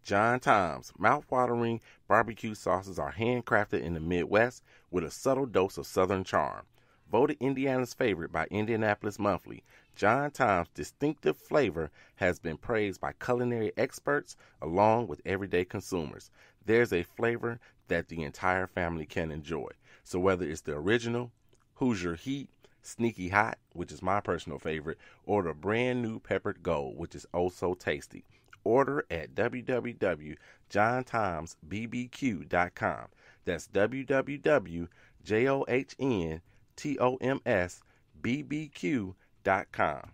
John Tom's mouth-watering barbecue sauces are handcrafted in the Midwest with a subtle dose of Southern charm. Voted Indiana's favorite by Indianapolis Monthly, John Tom's distinctive flavor has been praised by culinary experts along with everyday consumers. There's a flavor that the entire family can enjoy. So whether it's the original, Hoosier Heat, Sneaky Hot, which is my personal favorite, or the brand new Peppered Gold, which is oh so tasty. Order at www.johntomsbbq.com. That's www.johntomsbbq.com.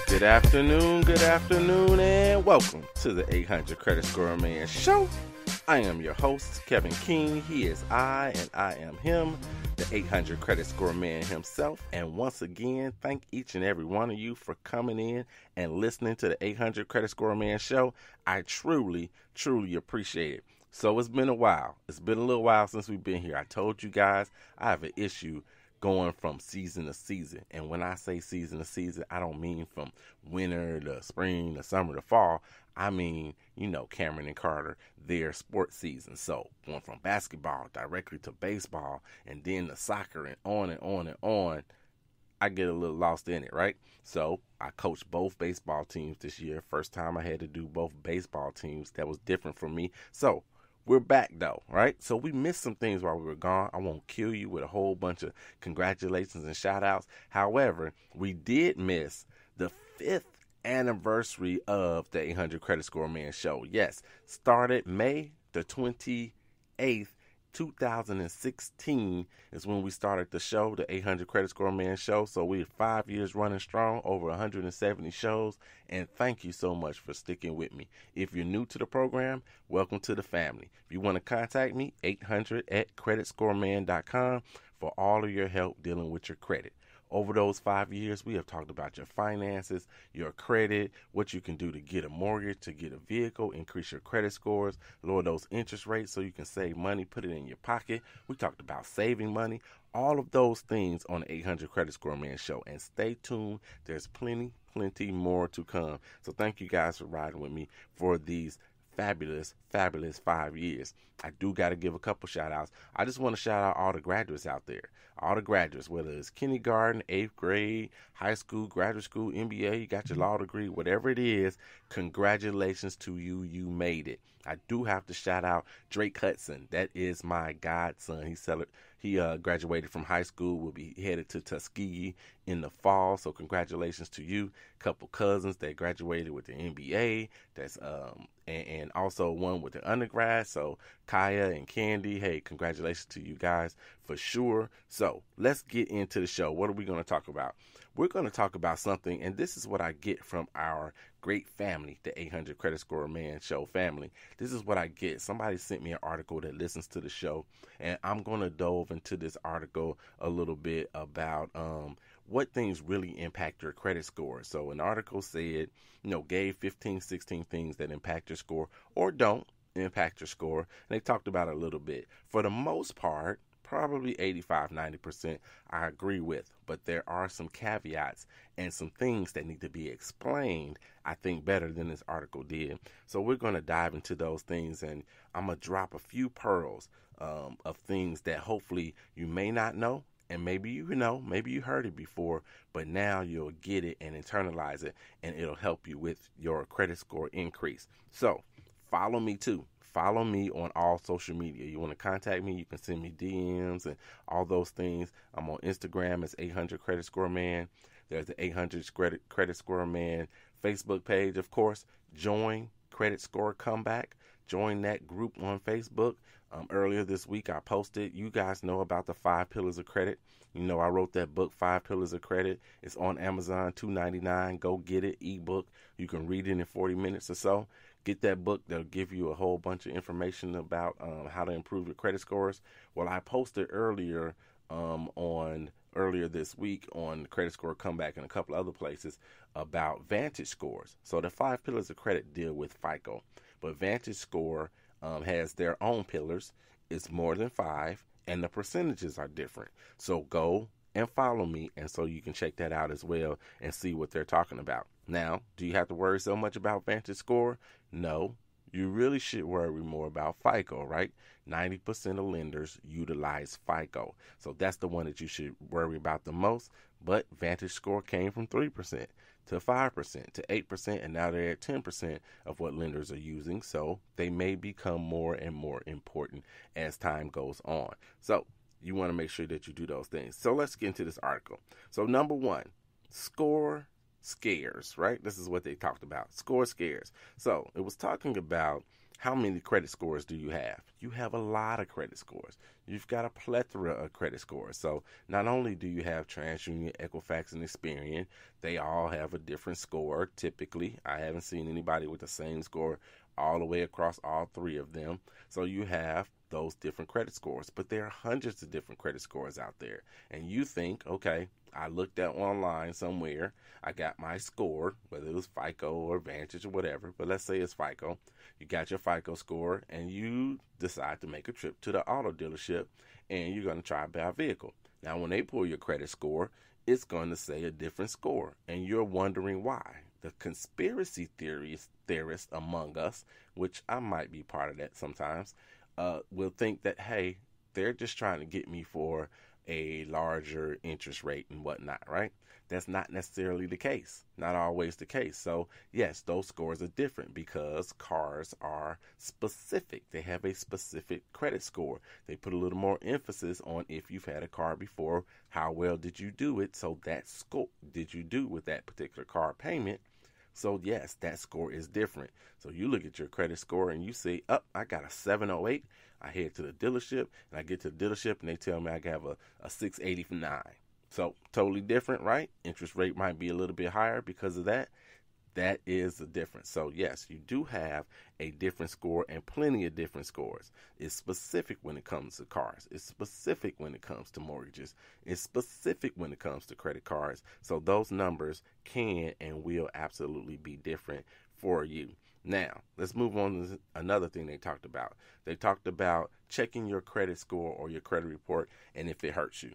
Good afternoon, and welcome to the 800 Credit Score Man Show. I am your host, Kevin King. He is I, and I am him, the 800 Credit Score Man himself. And once again, thank each and every one of you for coming in and listening to the 800 Credit Score Man Show. I truly appreciate it. So it's been a while. It's been a little while since we've been here. I told you guys I have an issue going from season to season. And when I say season to season, I don't mean from winter to spring to summer to fall. I mean, Cameron and Carter, their sports season. So going from basketball directly to baseball and then to soccer and on and on and on, I get a little lost in it, right? So I coached both baseball teams this year. First time I had to do both baseball teams. That was different for me. So we're back, though, right? So we missed some things while we were gone. I won't kill you with a whole bunch of congratulations and shout-outs. However, we did miss the 5th anniversary of the 800 Credit Score Man Show. Yes, started May the 28th, 2016 is when we started the show, the 800 Credit Score Man Show. So we're 5 years running strong, over 170 shows, and thank you so much for sticking with me. If you're new to the program, welcome to the family. If you want to contact me, 800@creditscoreman.com for all of your help dealing with your credit. Over those 5 years, we have talked about your finances, your credit, what you can do to get a mortgage, to get a vehicle, increase your credit scores, lower those interest rates so you can save money, put it in your pocket. We talked about saving money, all of those things on the 800 Credit Score Man Show. And stay tuned. There's plenty more to come. So thank you guys for riding with me for these fabulous 5 years. I do got to give a couple shout outs. I just want to shout out all the graduates out there. All the graduates, whether it's kindergarten, 8th grade, high school, graduate school, MBA, you got your law degree, whatever it is, congratulations to you. You made it. I do have to shout out Drake Hudson. That is my godson. He graduated from high school, will be headed to Tuskegee in the fall. So congratulations to you. Couple cousins that graduated with the MBA. That's and also one with the undergrad. So Kaya and Candy, hey, congratulations to you guys for sure. So let's get into the show. What are we going to talk about? We're going to talk about something, and this is what I get from our great family, the 800 Credit Score Man Show family. This is what I get. Somebody sent me an article that listens to the show, and I'm going to delve into this article a little bit about what things really impact your credit score. So an article said, gave 15, 16 things that impact your score or don't impact your score. And they talked about it a little bit. For the most part, probably 85-90% I agree with, but there are some caveats and some things that need to be explained, I think, better than this article did. So we're going to dive into those things, and I'm going to drop a few pearls of things that hopefully you may not know, and maybe maybe you heard it before, but now you'll get it and internalize it, and it'll help you with your credit score increase. So follow me too. Follow me on all social media. You want to contact me, you can send me DMs and all those things. I'm on Instagram as 800 Credit Score Man. There's the 800 Credit Score Man Facebook page, of course. Join Credit Score Comeback. Join that group on Facebook. Earlier this week, I posted, you guys know about the 5 Pillars of Credit. I wrote that book, 5 Pillars of Credit. It's on Amazon, $2.99. Go get it, ebook. You can read it in 40 minutes or so. Get that book. They'll give you a whole bunch of information about how to improve your credit scores. Well, I posted earlier this week on Credit Score Comeback and a couple other places about Vantage scores. So the 5 Pillars of Credit deal with FICO, but Vantage Score has their own pillars, it's more than 5, and the percentages are different. So go and follow me, and so you can check that out as well and see what they're talking about. Now, do you have to worry so much about Vantage Score? No. You really should worry more about FICO, right? 90% of lenders utilize FICO. So that's the one that you should worry about the most. But Vantage Score came from 3% to 5% to 8%, and now they're at 10% of what lenders are using. So they may become more and more important as time goes on. So you want to make sure that you do those things. So let's get into this article. So number one, score scares, right? This is what they talked about. Score scares. So it was talking about how many credit scores do you have? You have a lot of credit scores. You've got a plethora of credit scores. So not only do you have TransUnion, Equifax, and Experian, they all have a different score. Typically, I haven't seen anybody with the same score all the way across all three of them. So you have those different credit scores, but there are hundreds of different credit scores out there. And you think, okay, I looked at online somewhere, I got my score, whether it was FICO or Vantage or whatever, but let's say it's FICO. You got your FICO score, and you decide to make a trip to the auto dealership, and you're going to try to buy a vehicle. Now, when they pull your credit score, it's going to say a different score, and you're wondering why. The conspiracy theorists among us, which I might be part of that sometimes, will think that, hey, they're just trying to get me for a larger interest rate and whatnot, right? That's not necessarily the case. Not always the case. So, yes, those scores are different because cars are specific. They have a specific credit score. They put a little more emphasis on if you've had a car before, how well did you do it? So that score, did you do with that particular car payment? So, yes, that score is different. So you look at your credit score and you say, I got a 708. I head to the dealership, and I get to the dealership, and they tell me I have a 689. So totally different, right? Interest rate might be a little bit higher because of that. That is the difference. So, yes, you do have a different score and plenty of different scores. It's specific when it comes to cars. It's specific when it comes to mortgages. It's specific when it comes to credit cards. So those numbers can and will absolutely be different for you. Now, let's move on to another thing they talked about. They talked about checking your credit score or your credit report and if it hurts you.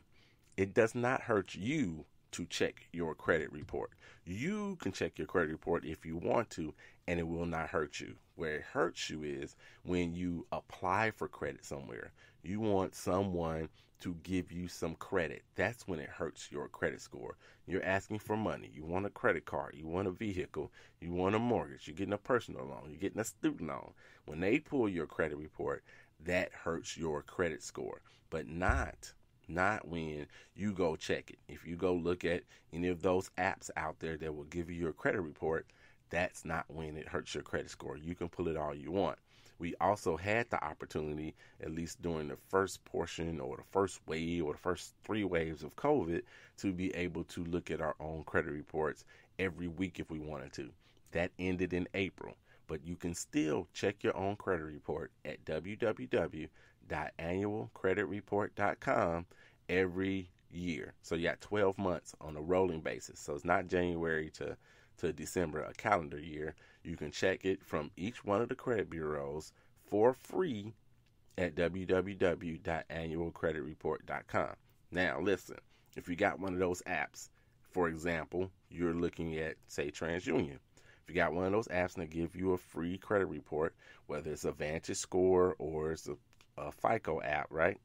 It does not hurt you to check your credit report. You can check your credit report if you want to, and it will not hurt you. Where it hurts you is when you apply for credit somewhere. You want someone to give you some credit. That's when it hurts your credit score. You're asking for money. You want a credit card. You want a vehicle. You want a mortgage. You're getting a personal loan. You're getting a student loan. When they pull your credit report, that hurts your credit score, but not when you go check it. If you go look at any of those apps out there that will give you your credit report, that's not when it hurts your credit score. You can pull it all you want. We also had the opportunity, at least during the first portion or the first wave or the first 3 waves of COVID, to be able to look at our own credit reports every week if we wanted to. That ended in April, but you can still check your own credit report at www.annualcreditreport.com every year. So you got 12 months on a rolling basis. So it's not January to December, a calendar year. You can check it from each one of the credit bureaus for free at www.annualcreditreport.com. Now, listen, if you got one of those apps, for example, you're looking at, say, TransUnion. If you got one of those apps and they give you a free credit report, whether it's a Vantage Score or it's a FICO app, right?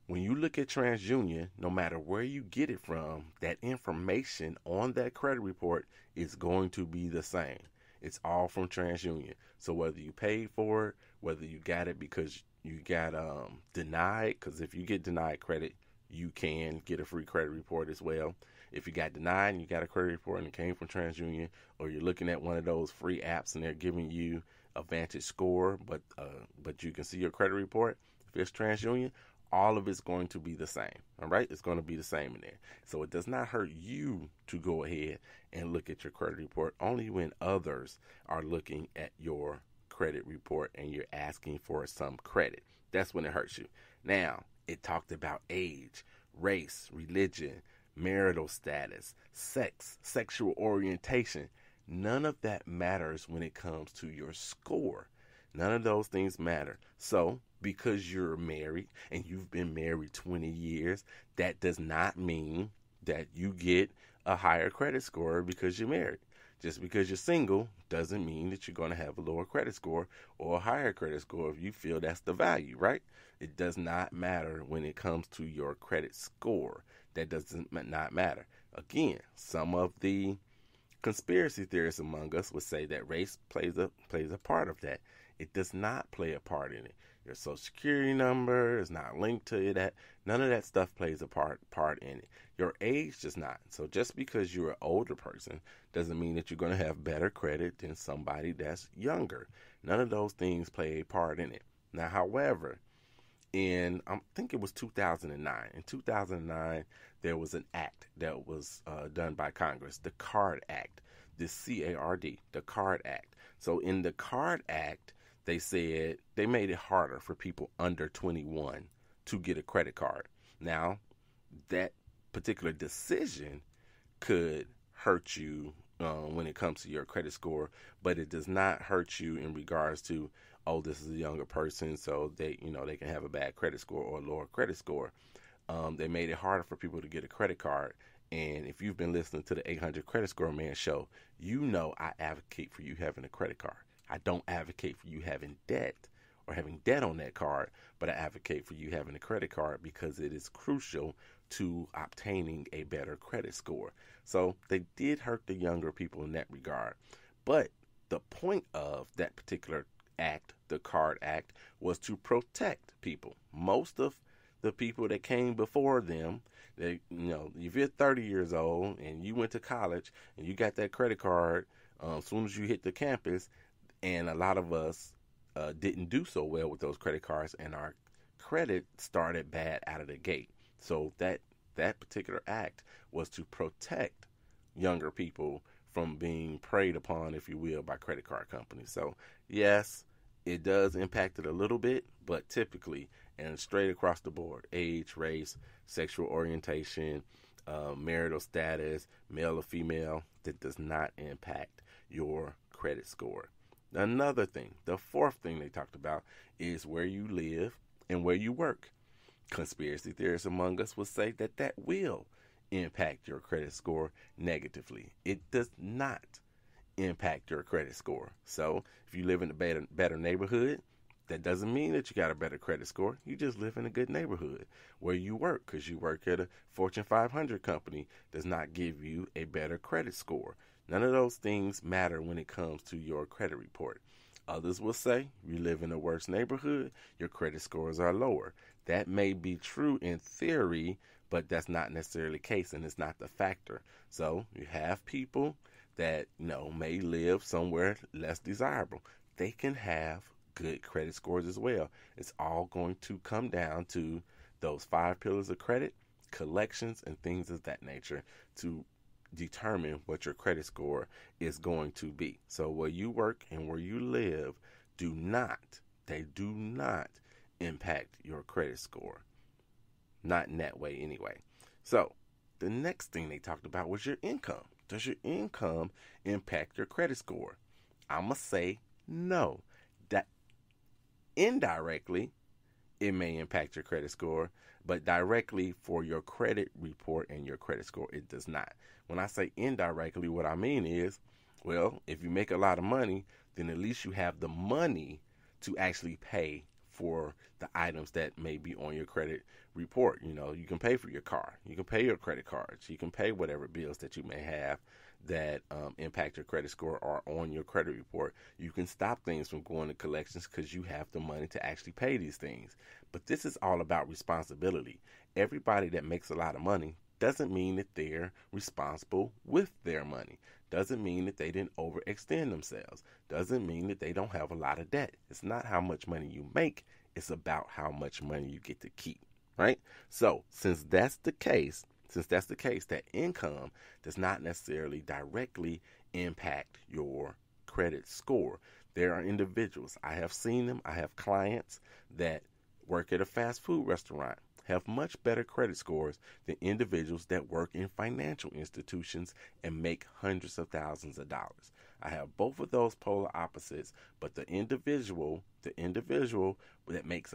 When you look at TransUnion, no matter where you get it from, that information on that credit report is going to be the same. It's all from TransUnion. So whether you paid for it, whether you got it because you got denied, because if you get denied credit, you can get a free credit report as well. If you got denied and you got a credit report and it came from TransUnion, or you're looking at one of those free apps and they're giving you a Vantage Score, but you can see your credit report, if it's TransUnion, all of it's going to be the same. All right? It's going to be the same in there. So it does not hurt you to go ahead and look at your credit report only when others are looking at your credit report and you're asking for some credit. That's when it hurts you. Now, it talked about age, race, religion, marital status, sex, sexual orientation. None of that matters when it comes to your score. None of those things matter. So, because you're married and you've been married 20 years, that does not mean that you get a higher credit score because you're married. Just because you're single doesn't mean that you're going to have a lower credit score or a higher credit score if you feel that's the value, right? It does not matter when it comes to your credit score. That not matter. Again, some of the conspiracy theorists among us would say that race plays a part of that. It does not play a part in it. Your social security number is not linked to that. None of that stuff plays a part in it. Your age does not. So just because you're an older person doesn't mean that you're going to have better credit than somebody that's younger. None of those things play a part in it. Now, however, I think it was 2009. In 2009, there was an act that was done by Congress, the CARD Act, the CARD, the CARD Act. So in the CARD Act, they said they made it harder for people under 21 to get a credit card. Now, that particular decision could hurt you when it comes to your credit score, but it does not hurt you in regards to, oh, this is a younger person, so they can have a bad credit score or a lower credit score. They made it harder for people to get a credit card. And if you've been listening to the 800 Credit Score Man show, you know I advocate for you having a credit card. I don't advocate for you having debt or having debt on that card, but I advocate for you having a credit card because it is crucial to obtaining a better credit score. So they did hurt the younger people in that regard. But the point of that particular act, the CARD Act, was to protect people. Most of the people that came before them, if you're 30 years old and you went to college and you got that credit card as soon as you hit the campus, and a lot of us didn't do so well with those credit cards, and our credit started bad out of the gate. So that particular act was to protect younger people from being preyed upon, if you will, by credit card companies. So yes, it does impact it a little bit, but typically and straight across the board, age, race, sexual orientation, marital status, male or female, that does not impact your credit score. Another thing, the fourth thing they talked about is where you live and where you work. Conspiracy theorists among us will say that that will impact your credit score negatively. It does not impact your credit score. So if you live in a better neighborhood, that doesn't mean that you got a better credit score. You just live in a good neighborhood. Where you work, because you work at a Fortune 500 company, does not give you a better credit score. None of those things matter when it comes to your credit report. Others will say you live in a worse neighborhood, your credit scores are lower. That may be true in theory, but that's not necessarily the case, and it's not the factor. So you have people that may live somewhere less desirable. They can have good credit scores as well. It's all going to come down to those 5 pillars of credit, collections, and things of that nature to determine what your credit score is going to be. So where you work and where you live do not impact your credit score. Not in that way anyway. So the next thing they talked about was your income. Does your income impact your credit score? I'm going to say no. That indirectly, it may impact your credit score, but directly for your credit report and your credit score, it does not. When I say indirectly, what I mean is, well, if you make a lot of money, then at least you have the money to actually pay for the items that may be on your credit report. You can pay for your car, you can pay your credit cards, you can pay whatever bills that you may have that impact your credit score or on your credit report. You can stop things from going to collections because you have the money to actually pay these things. But this is all about responsibility. Everybody that makes a lot of money doesn't mean that they're responsible with their money. Doesn't mean that they didn't overextend themselves. Doesn't mean that they don't have a lot of debt. It's not how much money you make. It's about how much money you get to keep, right? So since that's the case, that income does not necessarily directly impact your credit score. There are individuals, I have seen them, I have clients that work at a fast food restaurant, have much better credit scores than individuals that work in financial institutions and make hundreds of thousands of dollars. I have both of those polar opposites, but the individual that makes